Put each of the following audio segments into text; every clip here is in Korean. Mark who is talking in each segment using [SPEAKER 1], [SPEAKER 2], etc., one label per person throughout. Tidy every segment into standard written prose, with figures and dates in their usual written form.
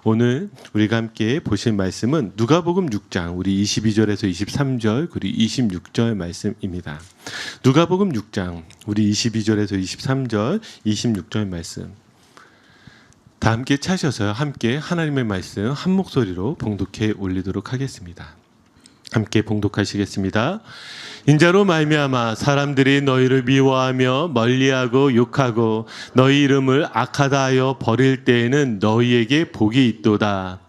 [SPEAKER 1] 오늘 우리가 함께 보실 말씀은 누가복음 6장 우리 22절에서 23절 그리고 26절 말씀입니다. 누가복음 6장 우리 22절에서 23절 26절 말씀 다 함께 차셔서 함께 하나님의 말씀 한 목소리로 봉독해 올리도록 하겠습니다. 함께 봉독하시겠습니다. 인자로 말미암아 사람들이 너희를 미워하며 멀리하고 욕하고 너희 이름을 악하다 하여 버릴 때에는 너희에게 복이 있도다.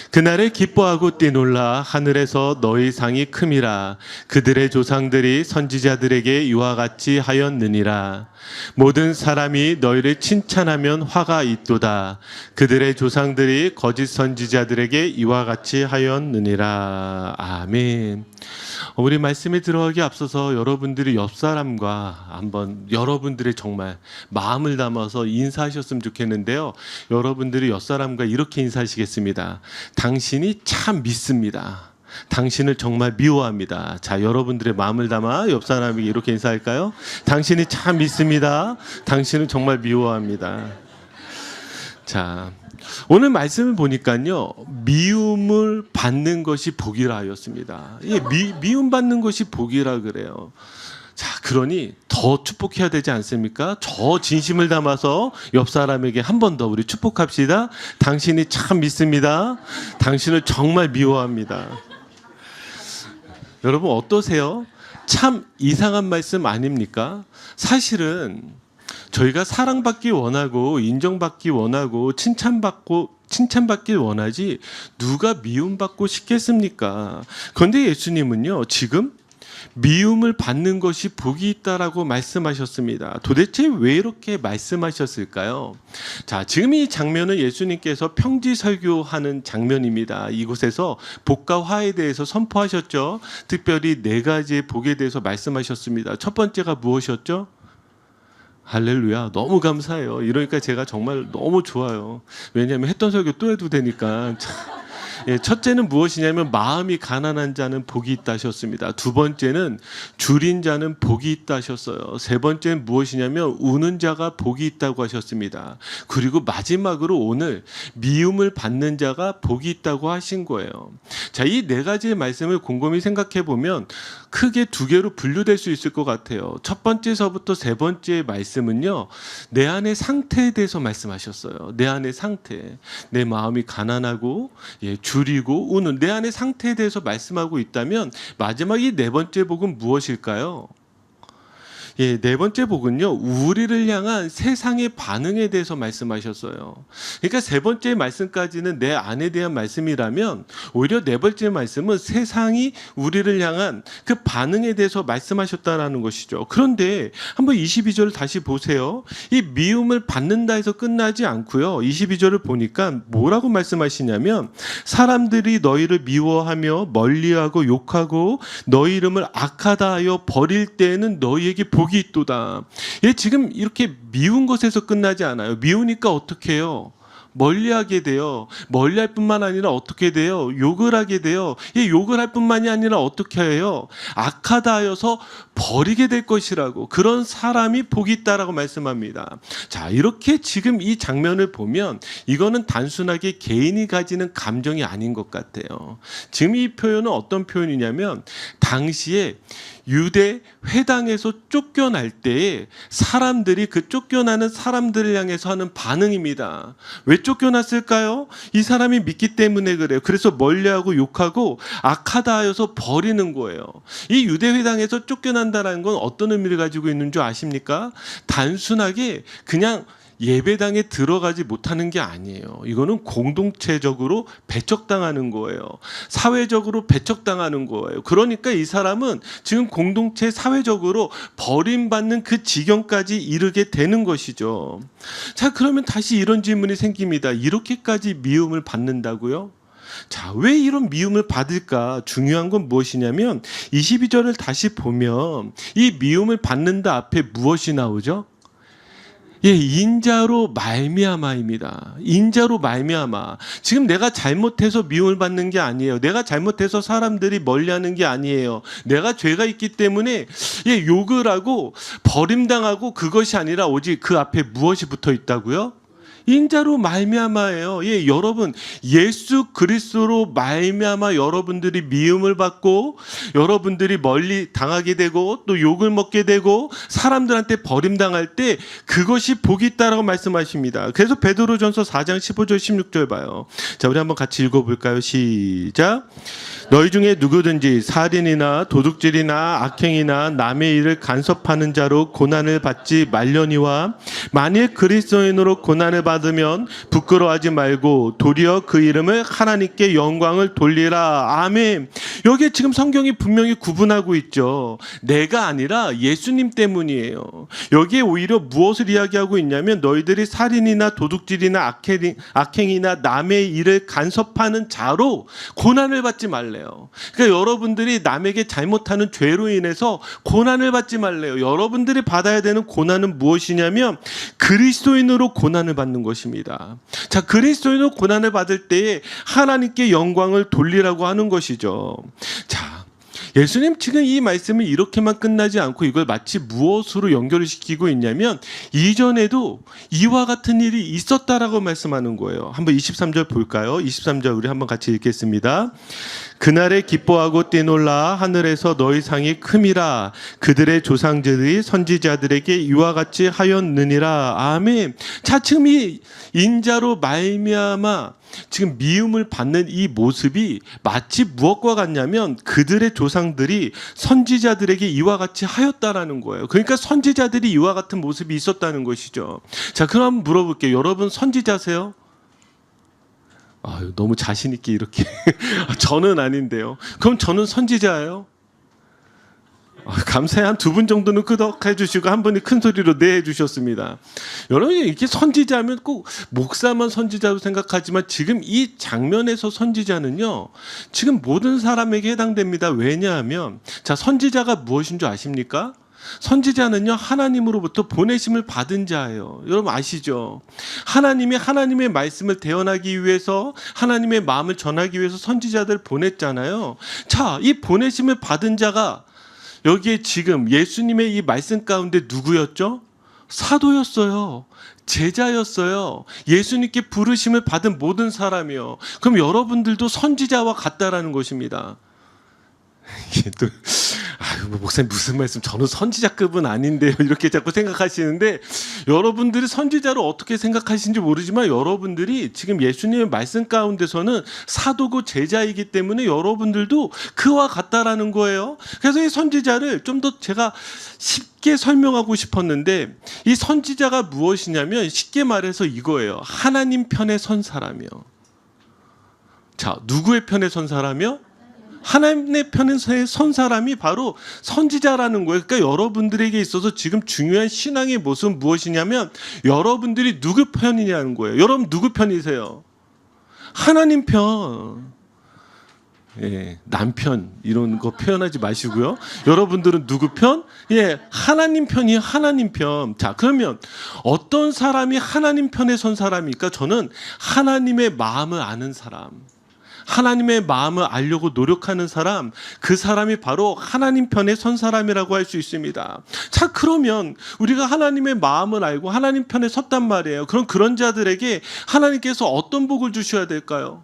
[SPEAKER 1] 그날에 기뻐하고 뛰놀라 하늘에서 너희 상이 큼이라. 그들의 조상들이 선지자들에게 이와 같이 하였느니라. 모든 사람이 너희를 칭찬하면 화가 있도다. 그들의 조상들이 거짓 선지자들에게 이와 같이 하였느니라. 아멘. 우리 말씀에 들어가기 앞서서 여러분들이 옆 사람과 한번 여러분들의 정말 마음을 담아서 인사하셨으면 좋겠는데요. 여러분들이 옆 사람과 이렇게 인사하시겠습니다. 당신이 참 믿습니다. 당신을 정말 미워합니다. 자, 여러분들의 마음을 담아 옆 사람에게 이렇게 인사할까요? 당신이 참 믿습니다. 당신을 정말 미워합니다. 자, 오늘 말씀을 보니까요, 미움을 받는 것이 복이라 하였습니다. 미움 받는 것이 복이라 그래요. 자, 그러니 더 축복해야 되지 않습니까? 저 진심을 담아서 옆 사람에게 한 번 더 우리 축복합시다. 당신이 참 믿습니다. 당신을 정말 미워합니다. 여러분 어떠세요? 참 이상한 말씀 아닙니까? 사실은 저희가 사랑받기 원하고 인정받기 원하고 칭찬받길 원하지 누가 미움받고 싶겠습니까? 그런데 예수님은요, 지금 미움을 받는 것이 복이 있다라고 말씀하셨습니다. 도대체 왜 이렇게 말씀하셨을까요? 자, 지금 이 장면은 예수님께서 평지 설교하는 장면입니다. 이곳에서 복과 화에 대해서 선포하셨죠. 특별히 4가지의 복에 대해서 말씀하셨습니다. 첫 번째가 무엇이었죠? 할렐루야, 너무 감사해요. 이러니까 제가 정말 너무 좋아요. 왜냐하면 했던 설교 또 해도 되니까. 첫째는 무엇이냐면 마음이 가난한 자는 복이 있다 하셨습니다. 두 번째는 줄인 자는 복이 있다 하셨어요. 세 번째는 무엇이냐면 우는 자가 복이 있다고 하셨습니다. 그리고 마지막으로 오늘 미움을 받는 자가 복이 있다고 하신 거예요. 자, 이 4가지의 말씀을 곰곰이 생각해 보면 크게 2개로 분류될 수 있을 것 같아요. 첫 번째서부터 세 번째 말씀은요, 내 안의 상태에 대해서 말씀하셨어요. 내 안의 상태, 내 마음이 가난하고 줄이고 우는 내 안의 상태에 대해서 말씀하고 있다면 마지막 이 4번째 복은 무엇일까요? 4번째 복은요, 우리를 향한 세상의 반응에 대해서 말씀하셨어요. 그러니까 3번째 말씀까지는 내 안에 대한 말씀이라면 오히려 4번째 말씀은 세상이 우리를 향한 그 반응에 대해서 말씀하셨다라는 것이죠. 그런데 한번 22절을 다시 보세요. 이 미움을 받는다 해서 끝나지 않고요, 22절을 보니까 뭐라고 말씀하시냐면 사람들이 너희를 미워하며 멀리하고 욕하고 너희 이름을 악하다 하여 버릴 때에는 너희에게 복이 있도다. 지금 이렇게 미운 것에서 끝나지 않아요. 미우니까 어떻게 해요? 멀리하게 돼요. 멀리할 뿐만 아니라 어떻게 돼요? 욕을 하게 돼요. 욕을 할 뿐만이 아니라 어떻게 해요? 악하다 하여서 버리게 될 것이라고. 그런 사람이 복이 있다라고 말씀합니다. 자, 이렇게 지금 이 장면을 보면 이거는 단순하게 개인이 가지는 감정이 아닌 것 같아요. 지금 이 표현은 어떤 표현이냐면 당시에 유대 회당에서 쫓겨날 때에 사람들이 그 쫓겨나는 사람들을 향해서 하는 반응입니다. 왜 쫓겨났을까요? 이 사람이 믿기 때문에 그래요. 그래서 멀리하고 욕하고 악하다 하여서 버리는 거예요. 이 유대 회당에서 쫓겨난다는 건 어떤 의미를 가지고 있는 줄 아십니까? 단순하게 그냥 예배당에 들어가지 못하는 게 아니에요. 이거는 공동체적으로 배척당하는 거예요. 사회적으로 배척당하는 거예요. 그러니까 이 사람은 지금 공동체 사회적으로 버림받는 그 지경까지 이르게 되는 것이죠. 자, 그러면 다시 이런 질문이 생깁니다. 이렇게까지 미움을 받는다고요? 자, 왜 이런 미움을 받을까? 중요한 건 무엇이냐면 22절을 다시 보면 이 미움을 받는다 앞에 무엇이 나오죠? 인자로 말미암아입니다. 인자로 말미암아. 지금 내가 잘못해서 미움을 받는 게 아니에요. 내가 잘못해서 사람들이 멀리하는 게 아니에요. 내가 죄가 있기 때문에 욕을 하고 버림당하고 그것이 아니라 오직 그 앞에 무엇이 붙어 있다고요? 인자로 말미암아예요. 예, 여러분 예수 그리스도로 말미암아 여러분들이 미움을 받고 여러분들이 멀리 당하게 되고 또 욕을 먹게 되고 사람들한테 버림당할 때 그것이 복이 있다라고 말씀하십니다. 그래서 베드로전서 4장 15절 16절 봐요. 자, 우리 한번 같이 읽어볼까요? 시작. 너희 중에 누구든지 살인이나 도둑질이나 악행이나 남의 일을 간섭하는 자로 고난을 받지 말려니와 만일 그리스도인으로 고난을 받으면 부끄러워하지 말고 도리어 그 이름을 하나님께 영광을 돌리라. 아멘. 여기에 지금 성경이 분명히 구분하고 있죠. 내가 아니라 예수님 때문이에요. 여기에 오히려 무엇을 이야기하고 있냐면 너희들이 살인이나 도둑질이나 악행이나 남의 일을 간섭하는 자로 고난을 받지 말래요. 그러니까 여러분들이 남에게 잘못하는 죄로 인해서 고난을 받지 말래요. 여러분들이 받아야 되는 고난은 무엇이냐면 그리스도인으로 고난을 받는 것입니다. 자, 그리스도인으로 고난을 받을 때에 하나님께 영광을 돌리라고 하는 것이죠. 자, 예수님 지금 이 말씀이 이렇게만 끝나지 않고 이걸 마치 무엇으로 연결을 시키고 있냐면 이전에도 이와 같은 일이 있었다라고 말씀하는 거예요. 한번 23절 볼까요? 23절 우리 한번 같이 읽겠습니다. 그날에 기뻐하고 뛰놀라 하늘에서 너희 상이 큼이라 그들의 조상들이 선지자들에게 이와 같이 하였느니라. 아멘. 자, 지금 이 인자로 말미암아 지금 미움을 받는 이 모습이 마치 무엇과 같냐면 그들의 조상들이 선지자들에게 이와 같이 하였다라는 거예요. 그러니까 선지자들이 이와 같은 모습이 있었다는 것이죠. 자, 그럼 한번 물어볼게요. 여러분 선지자세요? 너무 자신 있게 이렇게 저는 아닌데요. 그럼 저는 선지자예요? 감사히 한 두 분 정도는 끄덕해 주시고 한 분이 큰 소리로 네 해주셨습니다. 여러분 이렇게 선지자면 꼭 목사만 선지자로 생각하지만 지금 이 장면에서 선지자는요 지금 모든 사람에게 해당됩니다. 왜냐하면 자, 선지자가 무엇인 줄 아십니까? 선지자는요 하나님으로부터 보내심을 받은 자예요. 여러분 아시죠? 하나님이 하나님의 말씀을 대언하기 위해서 하나님의 마음을 전하기 위해서 선지자들을 보냈잖아요. 자, 이 보내심을 받은 자가 여기에 지금 예수님의 이 말씀 가운데 누구였죠? 사도였어요. 제자였어요. 예수님께 부르심을 받은 모든 사람이요. 그럼 여러분들도 선지자와 같다라는 것입니다. 이게 또 목사님 무슨 말씀, 저는 선지자급은 아닌데요 이렇게 자꾸 생각하시는데 여러분들이 선지자를 어떻게 생각하시는지 모르지만 여러분들이 지금 예수님의 말씀 가운데서는 사도고 제자이기 때문에 여러분들도 그와 같다라는 거예요. 그래서 이 선지자를 좀 더 제가 쉽게 설명하고 싶었는데 이 선지자가 무엇이냐면 쉽게 말해서 이거예요. 하나님 편에 선 사람이요. 자, 누구의 편에 선 사람이요? 하나님의 편에 선 사람이 바로 선지자라는 거예요. 그러니까 여러분들에게 있어서 지금 중요한 신앙의 모습은 무엇이냐면 여러분들이 누구 편이냐는 거예요. 여러분 누구 편이세요? 하나님 편. 예, 남편 이런 거 표현하지 마시고요. 여러분들은 누구 편? 예, 하나님 편이에요. 하나님 편. 자, 그러면 어떤 사람이 하나님 편에 선 사람입니까? 저는 하나님의 마음을 아는 사람. 하나님의 마음을 알려고 노력하는 사람, 그 사람이 바로 하나님 편에 선 사람이라고 할 수 있습니다. 자, 그러면 우리가 하나님의 마음을 알고 하나님 편에 섰단 말이에요. 그럼 그런 자들에게 하나님께서 어떤 복을 주셔야 될까요?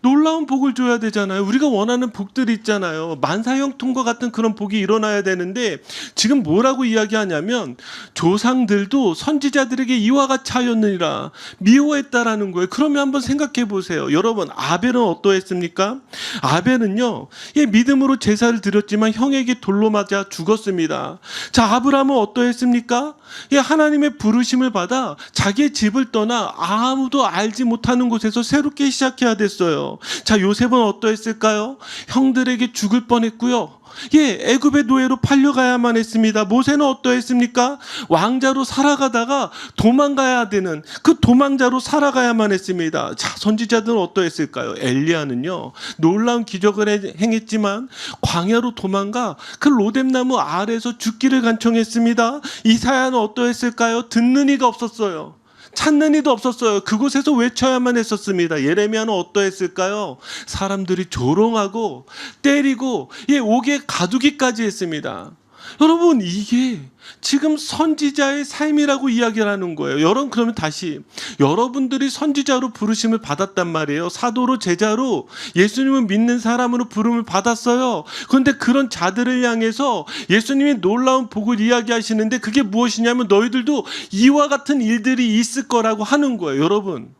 [SPEAKER 1] 놀라운 복을 줘야 되잖아요. 우리가 원하는 복들이 있잖아요. 만사형통과 같은 그런 복이 일어나야 되는데 지금 뭐라고 이야기하냐면 조상들도 선지자들에게 이와 같이 하였느니라 미워했다라는 거예요. 그러면 한번 생각해 보세요. 여러분 아벨은 어떠했습니까? 아벨은요 믿음으로 제사를 드렸지만 형에게 돌로 맞아 죽었습니다. 자, 아브라함은 어떠했습니까? 하나님의 부르심을 받아 자기의 집을 떠나 아무도 알지 못하는 곳에서 새롭게 시작해야 됐어요. 자, 요셉은 어떠했을까요? 형들에게 죽을 뻔했고요. 애굽의 노예로 팔려가야만 했습니다. 모세는 어떠했습니까? 왕자로 살아가다가 도망가야 되는 그 도망자로 살아가야만 했습니다. 자, 선지자들은 어떠했을까요? 엘리야는요 놀라운 기적을 행했지만 광야로 도망가 그 로뎀나무 아래에서 죽기를 간청했습니다. 이사야는 어떠했을까요? 듣는 이가 없었어요. 찾는 이도 없었어요. 그곳에서 외쳐야만 했었습니다. 예레미야는 어떠했을까요? 사람들이 조롱하고 때리고 옥에 가두기까지 했습니다. 여러분, 이게 지금 선지자의 삶이라고 이야기를 하는 거예요. 여러분, 그러면 다시 여러분들이 선지자로 부르심을 받았단 말이에요. 사도로, 제자로, 예수님을 믿는 사람으로 부름을 받았어요. 그런데 그런 자들을 향해서 예수님이 놀라운 복을 이야기하시는데 그게 무엇이냐면 너희들도 이와 같은 일들이 있을 거라고 하는 거예요. 여러분,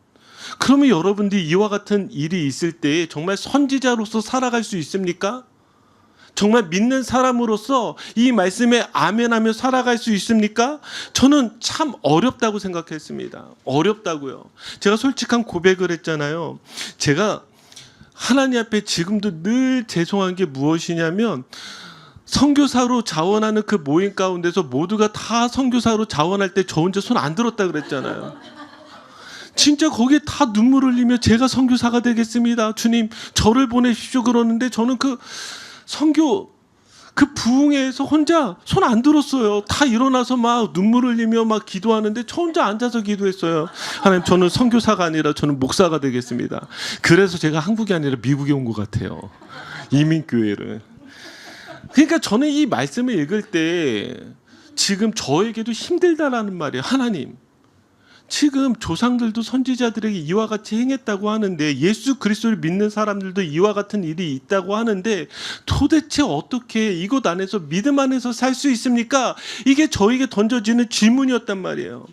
[SPEAKER 1] 그러면 여러분들이 이와 같은 일이 있을 때 정말 선지자로서 살아갈 수 있습니까? 정말 믿는 사람으로서 이 말씀에 아멘하며 살아갈 수 있습니까? 저는 참 어렵다고 생각했습니다. 어렵다고요. 제가 솔직한 고백을 했잖아요. 제가 하나님 앞에 지금도 늘 죄송한 게 무엇이냐면, 선교사로 자원하는 그 모임 가운데서 모두가 다 선교사로 자원할 때 저 혼자 손 안 들었다 그랬잖아요. 진짜 거기에 다 눈물 흘리며 제가 선교사가 되겠습니다, 주님 저를 보내십시오 그러는데, 저는 그 선교 그 부흥회에서 혼자 손 안 들었어요. 다 일어나서 막 눈물 흘리며 막 기도하는데 저 혼자 앉아서 기도했어요. 하나님, 저는 선교사가 아니라 저는 목사가 되겠습니다. 그래서 제가 한국이 아니라 미국에 온 것 같아요. 이민교회를. 그러니까 저는 이 말씀을 읽을 때 지금 저에게도 힘들다라는 말이에요. 하나님, 지금 조상들도 선지자들에게 이와 같이 행했다고 하는데, 예수 그리스도를 믿는 사람들도 이와 같은 일이 있다고 하는데, 도대체 어떻게 이곳 안에서 믿음 안에서 살 수 있습니까? 이게 저에게 던져지는 질문이었단 말이에요.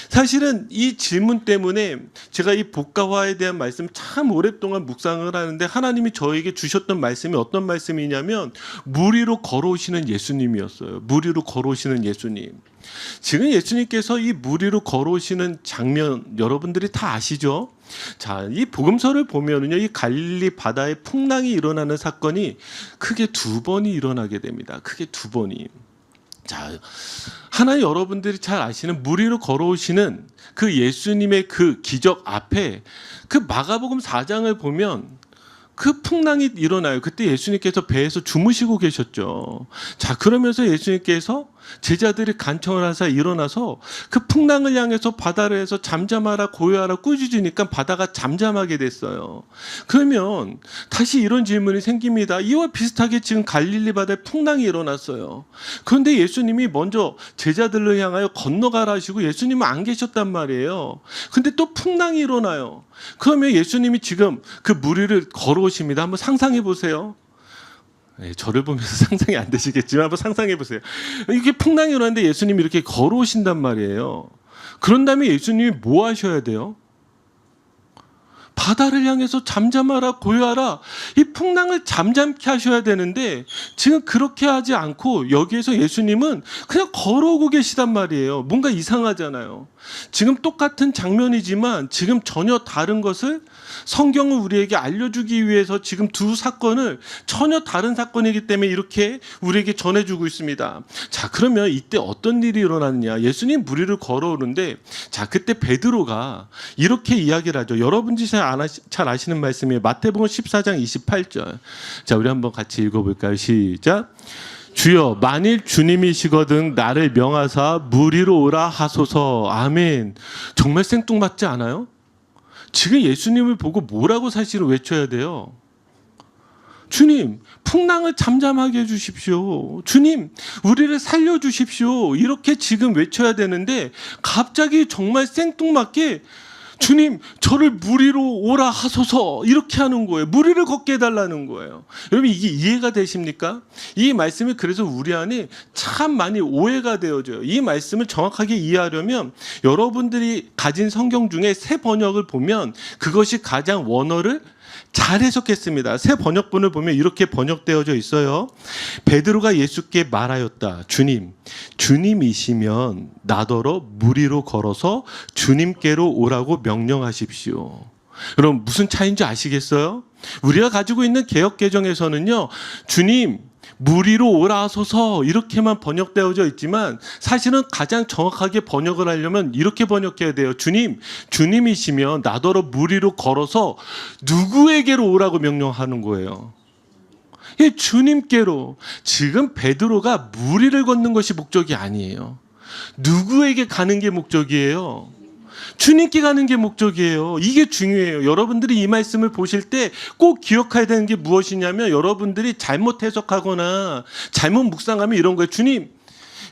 [SPEAKER 1] 사실은 이 질문 때문에 제가 이 복가화에 대한 말씀 참 오랫동안 묵상을 하는데, 하나님이 저에게 주셨던 말씀이 어떤 말씀이냐면 물 위로 걸어오시는 예수님이었어요. 물 위로 걸어오시는 예수님. 지금 예수님께서 이 물 위로 걸어오시는 장면 여러분들이 다 아시죠? 자, 이 복음서를 보면은요, 이 갈릴리 바다에 풍랑이 일어나는 사건이 크게 두 번이 일어나게 됩니다. 크게 두 번이. 자, 하나 여러분들이 잘 아시는 물 위로 걸어오시는 그 예수님의 그 기적 앞에 그 마가복음 4장을 보면 그 풍랑이 일어나요. 그때 예수님께서 배에서 주무시고 계셨죠. 자, 그러면서 예수님께서 제자들이 간청을 하사 일어나서 그 풍랑을 향해서 바다를 해서 잠잠하라 고요하라 꾸짖으니까 바다가 잠잠하게 됐어요. 그러면 다시 이런 질문이 생깁니다. 이와 비슷하게 지금 갈릴리 바다에 풍랑이 일어났어요. 그런데 예수님이 먼저 제자들을 향하여 건너가라 하시고 예수님은 안 계셨단 말이에요. 근데 또 풍랑이 일어나요. 그러면 예수님이 지금 그 물 위를 걸어오십니다. 한번 상상해 보세요. 네, 저를 보면서 상상이 안 되시겠지만 한번 상상해 보세요. 이게 풍랑이 일어났는데 예수님이 이렇게 걸어오신단 말이에요. 그런 다음에 예수님이 뭐 하셔야 돼요? 바다를 향해서 잠잠하라 고요하라, 이 풍랑을 잠잠케 하셔야 되는데 지금 그렇게 하지 않고 여기에서 예수님은 그냥 걸어오고 계시단 말이에요. 뭔가 이상하잖아요. 지금 똑같은 장면이지만 지금 전혀 다른 것을 성경은 우리에게 알려주기 위해서 지금 두 사건을 전혀 다른 사건이기 때문에 이렇게 우리에게 전해주고 있습니다. 자, 그러면 이때 어떤 일이 일어났냐? 예수님 물 위를 걸어오는데, 자, 그때 베드로가 이렇게 이야기를 하죠. 여러분들이 잘 아시는 말씀이에요. 마태복음 14장 28절. 자, 우리 한번 같이 읽어볼까요? 시작. 주여, 만일 주님이시거든 나를 명하사 물 위로 오라 하소서. 아멘. 정말 생뚱맞지 않아요? 지금 예수님을 보고 뭐라고 사실은 외쳐야 돼요? 주님, 풍랑을 잠잠하게 해주십시오. 주님, 우리를 살려주십시오. 이렇게 지금 외쳐야 되는데 갑자기 정말 생뚱맞게 주님, 저를 물 위로 오라 하소서, 이렇게 하는 거예요. 물 위를 걷게 해달라는 거예요. 여러분, 이게 이해가 되십니까? 이 말씀이 그래서 우리 안에 참 많이 오해가 되어져요. 이 말씀을 정확하게 이해하려면 여러분들이 가진 성경 중에 새 번역을 보면 그것이 가장 원어를 잘 해석했습니다. 새 번역본을 보면 이렇게 번역되어져 있어요. 베드로가 예수께 말하였다. 주님, 주님이시면 나더러 물 위로 걸어서 주님께로 오라고 명령하십시오. 그럼 무슨 차이인지 아시겠어요? 우리가 가지고 있는 개역개정에서는요, 주님, 물 위로 오라 하소서 이렇게만 번역되어져 있지만 사실은 가장 정확하게 번역을 하려면 이렇게 번역해야 돼요. 주님, 주님이시면 나더러 물 위로 걸어서 누구에게로 오라고 명령하는 거예요. 이 주님께로. 지금 베드로가 물 위를 걷는 것이 목적이 아니에요. 누구에게 가는 게 목적이에요? 주님께 가는 게 목적이에요. 이게 중요해요. 여러분들이 이 말씀을 보실 때 꼭 기억해야 되는 게 무엇이냐면 여러분들이 잘못 해석하거나 잘못 묵상하면 이런 거예요. 주님,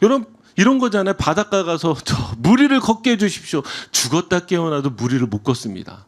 [SPEAKER 1] 여러분 이런 거잖아요. 바닷가 가서 저 무리를 걷게 해주십시오. 죽었다 깨어나도 무리를 못 걷습니다.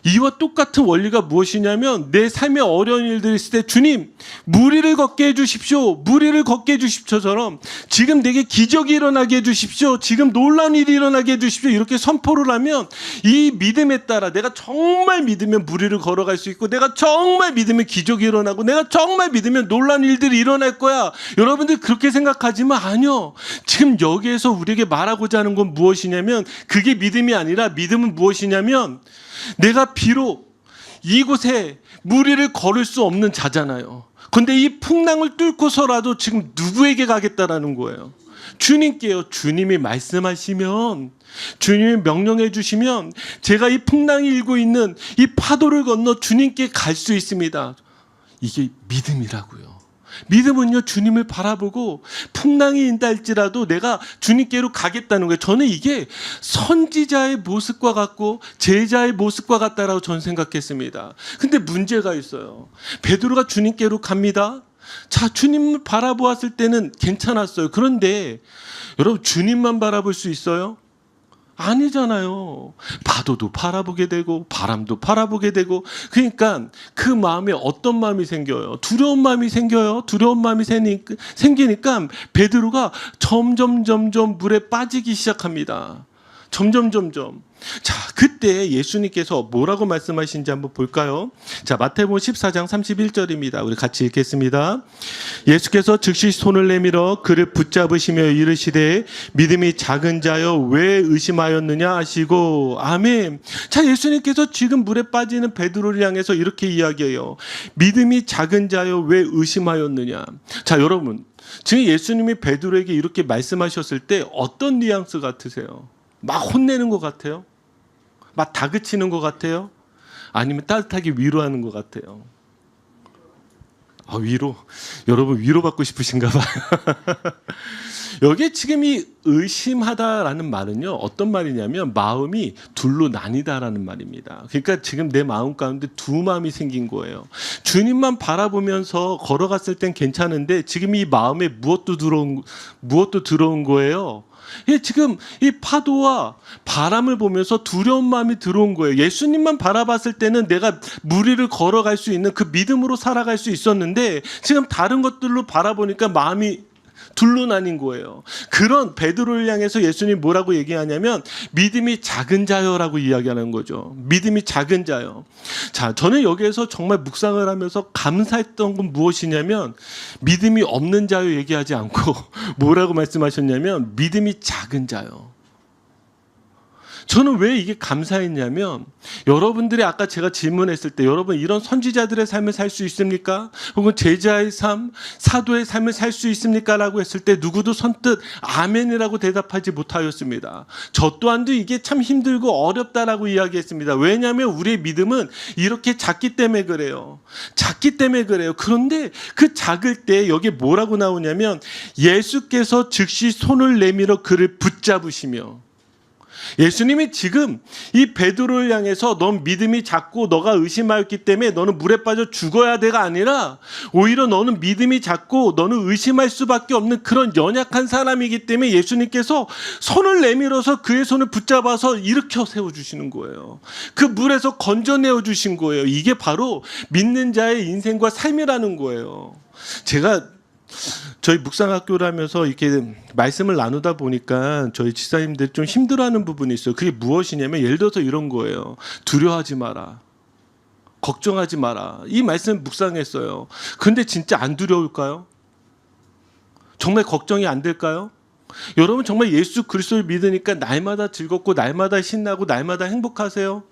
[SPEAKER 1] 이와 똑같은 원리가 무엇이냐면 내 삶에 어려운 일들이 있을 때 주님 무리를 걷게 해주십시오. 무리를 걷게 해주십시오처럼 지금 내게 기적이 일어나게 해주십시오. 지금 놀라운 일이 일어나게 해주십시오. 이렇게 선포를 하면 이 믿음에 따라 내가 정말 믿으면 무리를 걸어갈 수 있고 내가 정말 믿으면 기적이 일어나고 내가 정말 믿으면 놀라운 일들이 일어날 거야. 여러분들 그렇게 생각하지만 아니요. 지금 여기에서 우리에게 말하고자 하는 건 무엇이냐면 그게 믿음이 아니라 믿음은 무엇이냐면 내가 비록 이곳에 무리를 걸을 수 없는 자잖아요. 그런데 이 풍랑을 뚫고서라도 지금 누구에게 가겠다라는 거예요? 주님께요. 주님이 말씀하시면 주님이 명령해 주시면 제가 이 풍랑이 일고 있는 이 파도를 건너 주님께 갈 수 있습니다. 이게 믿음이라고요. 믿음은요, 주님을 바라보고 풍랑이 인다 할지라도 내가 주님께로 가겠다는 거예요. 저는 이게 선지자의 모습과 같고 제자의 모습과 같다라고 저는 생각했습니다. 근데 문제가 있어요. 베드로가 주님께로 갑니다. 자, 주님을 바라보았을 때는 괜찮았어요. 그런데 여러분, 주님만 바라볼 수 있어요? 아니잖아요. 파도도 바라보게 되고 바람도 바라보게 되고 그러니까 그 마음에 어떤 마음이 생겨요? 두려운 마음이 생겨요. 두려운 마음이 생기니까 베드로가 점점 물에 빠지기 시작합니다. 점점. 자, 그때 예수님께서 뭐라고 말씀하신지 한번 볼까요? 자, 마태복음 14장 31절입니다. 우리 같이 읽겠습니다. 예수께서 즉시 손을 내밀어 그를 붙잡으시며 이르시되 믿음이 작은 자여 왜 의심하였느냐 하시고 아멘. 자, 예수님께서 지금 물에 빠지는 베드로를 향해서 이렇게 이야기해요. 믿음이 작은 자여 왜 의심하였느냐. 자, 여러분, 지금 예수님이 베드로에게 이렇게 말씀하셨을 때 어떤 뉘앙스 같으세요? 막 혼내는 것 같아요? 막 다그치는 것 같아요? 아니면 따뜻하게 위로하는 것 같아요? 위로. 여러분 위로받고 싶으신가 봐요. 여기에 지금 이 의심하다라는 말은요, 어떤 말이냐면 마음이 둘로 나뉘다라는 말입니다. 그러니까 지금 내 마음 가운데 두 마음이 생긴 거예요. 주님만 바라보면서 걸어갔을 땐 괜찮은데 지금 이 마음에 무엇도 들어온 거예요. 지금 이 파도와 바람을 보면서 두려운 마음이 들어온 거예요. 예수님만 바라봤을 때는 내가 무리를 걸어갈 수 있는 그 믿음으로 살아갈 수 있었는데 지금 다른 것들로 바라보니까 마음이 둘로 나뉜 거예요. 그런 베드로를 향해서 예수님 뭐라고 얘기하냐면 믿음이 작은 자여라고 이야기하는 거죠. 믿음이 작은 자여. 자, 저는 여기에서 정말 묵상을 하면서 감사했던 건 무엇이냐면 믿음이 없는 자여 얘기하지 않고 뭐라고 말씀하셨냐면 믿음이 작은 자여. 저는 왜 이게 감사했냐면 여러분들이 아까 제가 질문했을 때 여러분 이런 선지자들의 삶을 살 수 있습니까? 혹은 제자의 삶, 사도의 삶을 살 수 있습니까? 라고 했을 때 누구도 선뜻 아멘이라고 대답하지 못하였습니다. 저 또한도 이게 참 힘들고 어렵다라고 이야기했습니다. 왜냐하면 우리의 믿음은 이렇게 작기 때문에 그래요. 작기 때문에 그래요. 그런데 그 작을 때 여기에 뭐라고 나오냐면 예수께서 즉시 손을 내밀어 그를 붙잡으시며 예수님이 지금 이 베드로를 향해서 넌 믿음이 작고 너가 의심하였기 때문에 너는 물에 빠져 죽어야 돼가 아니라 오히려 너는 믿음이 작고 너는 의심할 수밖에 없는 그런 연약한 사람이기 때문에 예수님께서 손을 내밀어서 그의 손을 붙잡아서 일으켜 세워주시는 거예요. 그 물에서 건져내어 주신 거예요. 이게 바로 믿는 자의 인생과 삶이라는 거예요. 제가 저희 묵상학교를 하면서 이렇게 말씀을 나누다 보니까 저희 집사님들 좀 힘들어하는 부분이 있어요. 그게 무엇이냐면 예를 들어서 이런 거예요. 두려워하지 마라. 걱정하지 마라. 이 말씀 묵상했어요. 근데 진짜 안 두려울까요? 정말 걱정이 안 될까요? 여러분 정말 예수 그리스도를 믿으니까 날마다 즐겁고 날마다 신나고 날마다 행복하세요?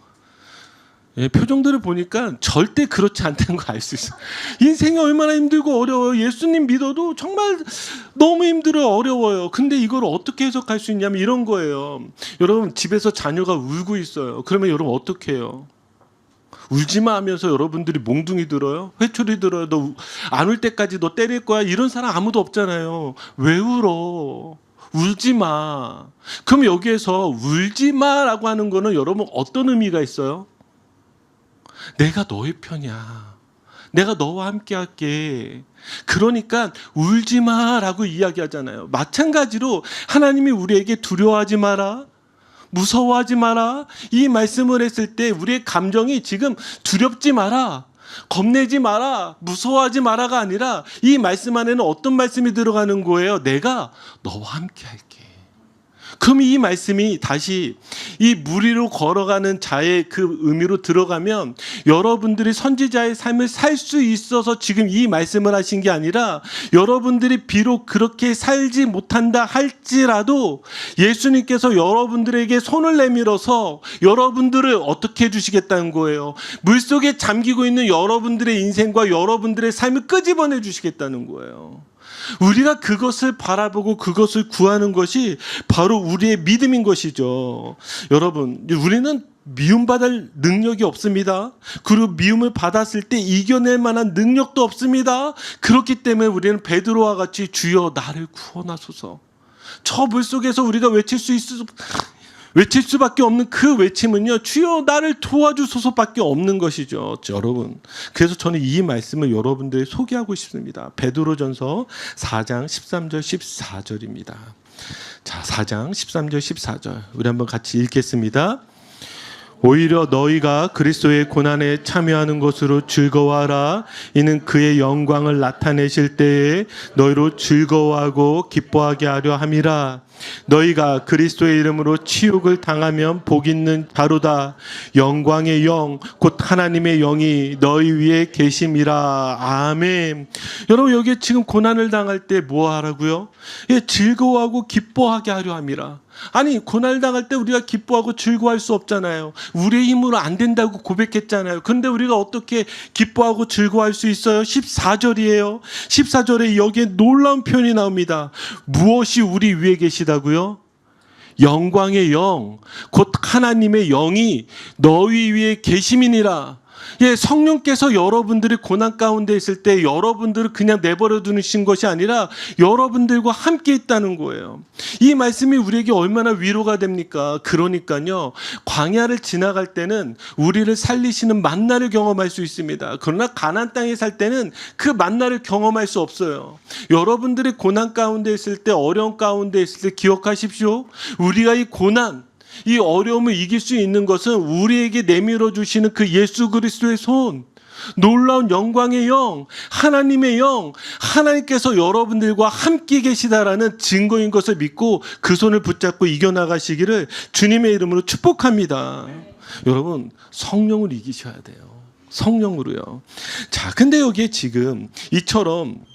[SPEAKER 1] 예, 표정들을 보니까 절대 그렇지 않다는 거 알 수 있어요. 인생이 얼마나 힘들고 어려워요. 예수님 믿어도 정말 너무 힘들어요. 어려워요. 근데 이걸 어떻게 해석할 수 있냐면 이런 거예요. 여러분 집에서 자녀가 울고 있어요. 그러면 여러분 어떻게 해요? 울지마 하면서 여러분들이 몽둥이 들어요? 회초리 들어요? 너 안 울 때까지 너 때릴 거야? 이런 사람 아무도 없잖아요. 왜 울어? 울지 마. 그럼 여기에서 울지 마라고 하는 거는 여러분 어떤 의미가 있어요? 내가 너의 편이야. 내가 너와 함께 할게. 그러니까 울지 마라고 이야기하잖아요. 마찬가지로 하나님이 우리에게 두려워하지 마라, 무서워하지 마라, 이 말씀을 했을 때 우리의 감정이 지금 두렵지 마라, 겁내지 마라, 무서워하지 마라가 아니라 이 말씀 안에는 어떤 말씀이 들어가는 거예요? 내가 너와 함께 할게. 그럼 이 말씀이 다시 이 물 위로 걸어가는 자의 그 의미로 들어가면 여러분들이 선지자의 삶을 살 수 있어서 지금 이 말씀을 하신 게 아니라 여러분들이 비록 그렇게 살지 못한다 할지라도 예수님께서 여러분들에게 손을 내밀어서 여러분들을 어떻게 해주시겠다는 거예요. 물속에 잠기고 있는 여러분들의 인생과 여러분들의 삶을 끄집어내 주시겠다는 거예요. 우리가 그것을 바라보고 그것을 구하는 것이 바로 우리의 믿음인 것이죠. 여러분, 우리는 미움받을 능력이 없습니다. 그리고 미움을 받았을 때 이겨낼 만한 능력도 없습니다. 그렇기 때문에 우리는 베드로와 같이 주여 나를 구원하소서. 저 물속에서 우리가 외칠 수밖에 없는 그 외침은요, 주여 나를 도와주소서밖에 없는 것이죠, 여러분. 그래서 저는 이 말씀을 여러분들에 소개하고 싶습니다. 베드로전서 4장 13절 14절입니다. 자, 4장 13절 14절 우리 한번 같이 읽겠습니다. 오히려 너희가 그리스도의 고난에 참여하는 것으로 즐거워하라. 이는 그의 영광을 나타내실 때에 너희로 즐거워하고 기뻐하게 하려 함이라. 너희가 그리스도의 이름으로 치욕을 당하면 복 있는 자로다. 영광의 영 곧 하나님의 영이 너희 위에 계심이라. 아멘. 여러분, 여기 지금 고난을 당할 때 뭐 하라고요? 예, 즐거워하고 기뻐하게 하려 함이라. 아니, 고난을 당할 때 우리가 기뻐하고 즐거워할 수 없잖아요. 우리의 힘으로 안 된다고 고백했잖아요. 그런데 우리가 어떻게 기뻐하고 즐거워할 수 있어요? 14절이에요. 14절에 여기에 놀라운 표현이 나옵니다. 무엇이 우리 위에 계시다고요? 영광의 영, 곧 하나님의 영이 너희 위에 계심이니라. 예, 성령께서 여러분들이 고난 가운데 있을 때 여러분들을 그냥 내버려 두신 것이 아니라 여러분들과 함께 있다는 거예요. 이 말씀이 우리에게 얼마나 위로가 됩니까? 그러니까요, 광야를 지나갈 때는 우리를 살리시는 만나를 경험할 수 있습니다. 그러나 가나안 땅에 살 때는 그 만나를 경험할 수 없어요. 여러분들이 고난 가운데 있을 때, 어려움 가운데 있을 때 기억하십시오. 우리가 이 고난, 이 어려움을 이길 수 있는 것은 우리에게 내밀어 주시는 그 예수 그리스도의 손, 놀라운 영광의 영, 하나님의 영, 하나님께서 여러분들과 함께 계시다라는 증거인 것을 믿고 그 손을 붙잡고 이겨나가시기를 주님의 이름으로 축복합니다. 여러분, 성령을 이기셔야 돼요. 성령으로요. 자, 근데 여기에 지금 이처럼